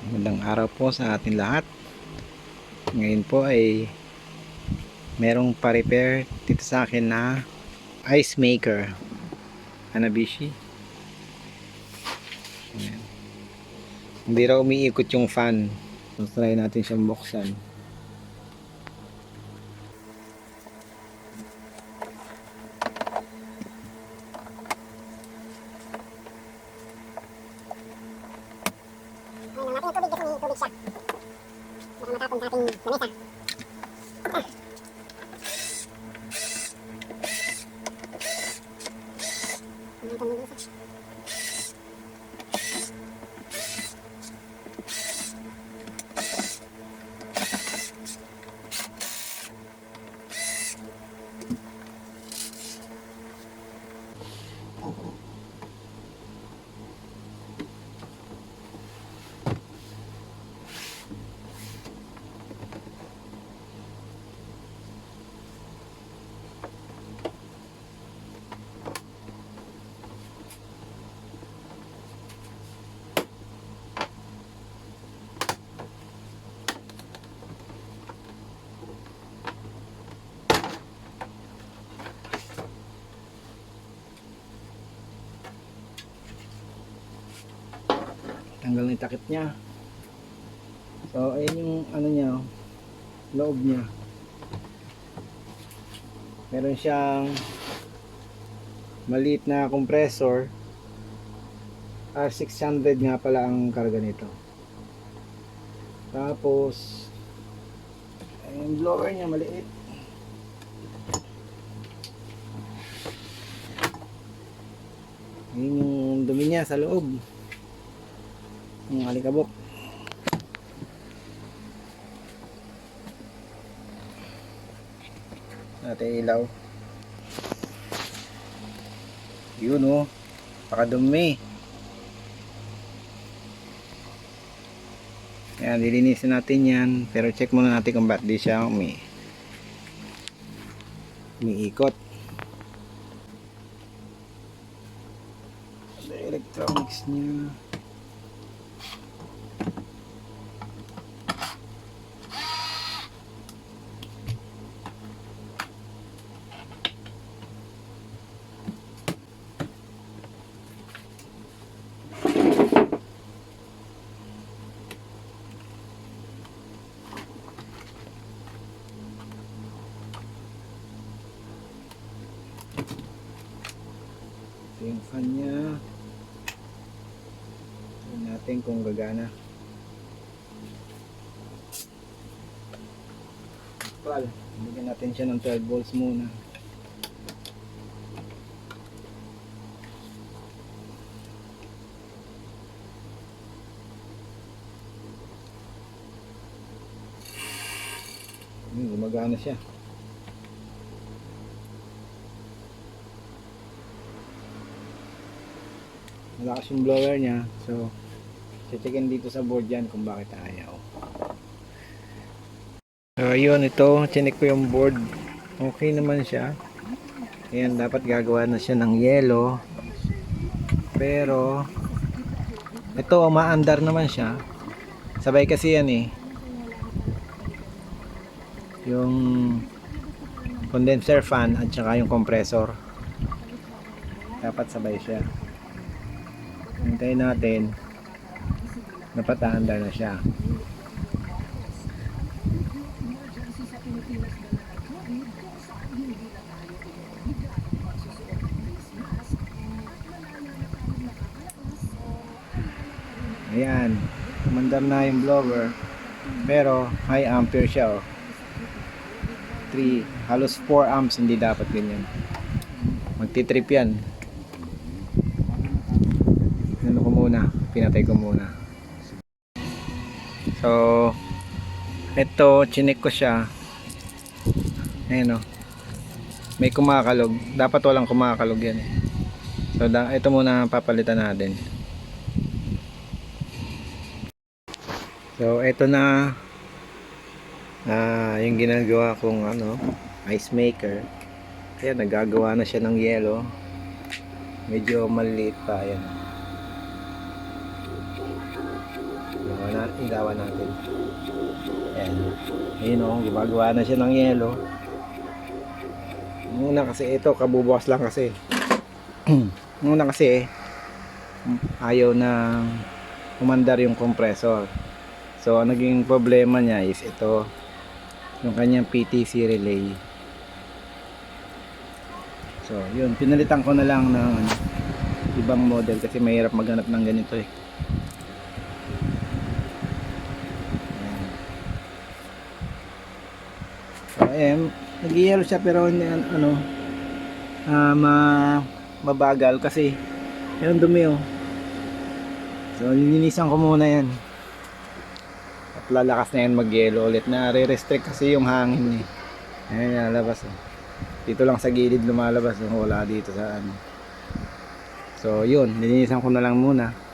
Magandang araw po sa atin lahat. Ngayon po ay merong pa-repair dito sa akin na ice maker Hanabishi. Ayan. Hindi raw umiikot yung fan. So try natin siyang buksan. Tanggal na yung takip niya. So ayun yung ano niya, loob niya. Meron siyang maliit na compressor. R600 nga pala ang karga nito. Tapos yung blower niya maliit. Ayun yung dumi niya sa loob. Yung alikabok. Natin ilaw. Yun oh, pakadumi. Ayan, dilinisin natin yan. Pero check muna natin kung ba't di siya umiikot. The electronics niya. Ito yung fan niya. Tignan natin kung gagana. Bigyan natin siya ng 12 volts muna. Gumagana siya. Malakas yung blower niya, so checkin dito sa board yan kung bakit ayaw. So yun, ito chinek ko yung board, okay naman siya. Ayan, dapat gagawa na siya ng yellow, pero ito umaandar naman siya. Sabay kasi yan eh, yung condenser fan at saka yung compressor, dapat sabay siya. Hintayin natin, dapat aandar na siya. Ayan, umandar na yung blower, pero high ampere siya oh. 3, halos 4 amps, hindi dapat ganyan. Magti-trip yan. Ano ko muna, pinatay ko muna. So ito, chinek ko siya. Ayan oh, may kumakalog. Dapat walang kumakalog yan eh. So ito muna papalitan natin. So ito na yung ginagawa kong ice maker. Kaya nagagawa na siya ng yellow. Medyo maliit pa yan. ilawan natin. Ayan. Ayun o, gumagawa na siya ng yelo. Muna kasi ito, kabubukas lang kasi. Muna kasi ayaw na umandar yung compressor. So ang naging problema niya is ito, yung kanyang PTC relay. So yun, pinalitan ko na lang ng ibang model kasi mahirap maghanap ng ganito eh. So nag-yellow siya pero ano, mabagal kasi yung dumi oh. So lilinisan ko muna yan at lalakas na yan mag-yellow ulit. Na re-restrict kasi yung hangin eh. Ayan, lalabas oh. Dito lang sa gilid lumalabas oh. Wala dito sa ano. So yun, lilinisan ko na lang muna.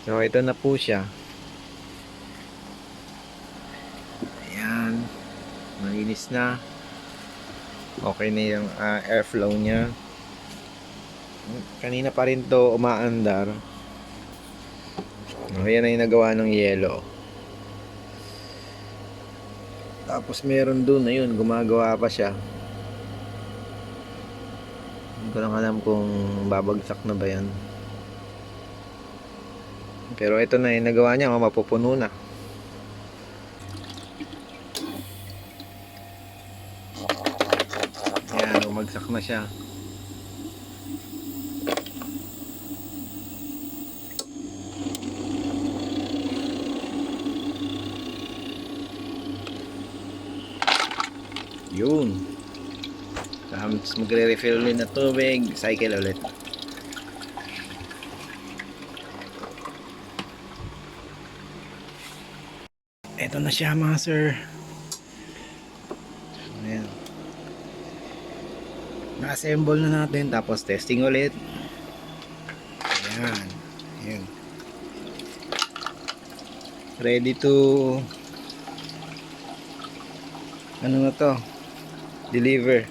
So ito na po siya. Ayan, malinis na. Okay na yung airflow niya. Kanina pa rin to umaandar. Ayan na yung nagawa ng yelo. Tapos meron dun, ayun, gumagawa pa siya. Hindi ko lang alam kung babagsak na ba yan. Pero ito na yung nagawa niya, mapupuno na. Ayan, umagsak na siya. Yun. Tapos magre-refill ulit na tubig, cycle ulit. Ito na siya mga sir. Ayan. Na-assemble na natin, tapos testing ulit. Ayan. Ayan. Ready to ano na to, deliver.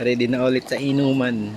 Ready na ulit sa inuman.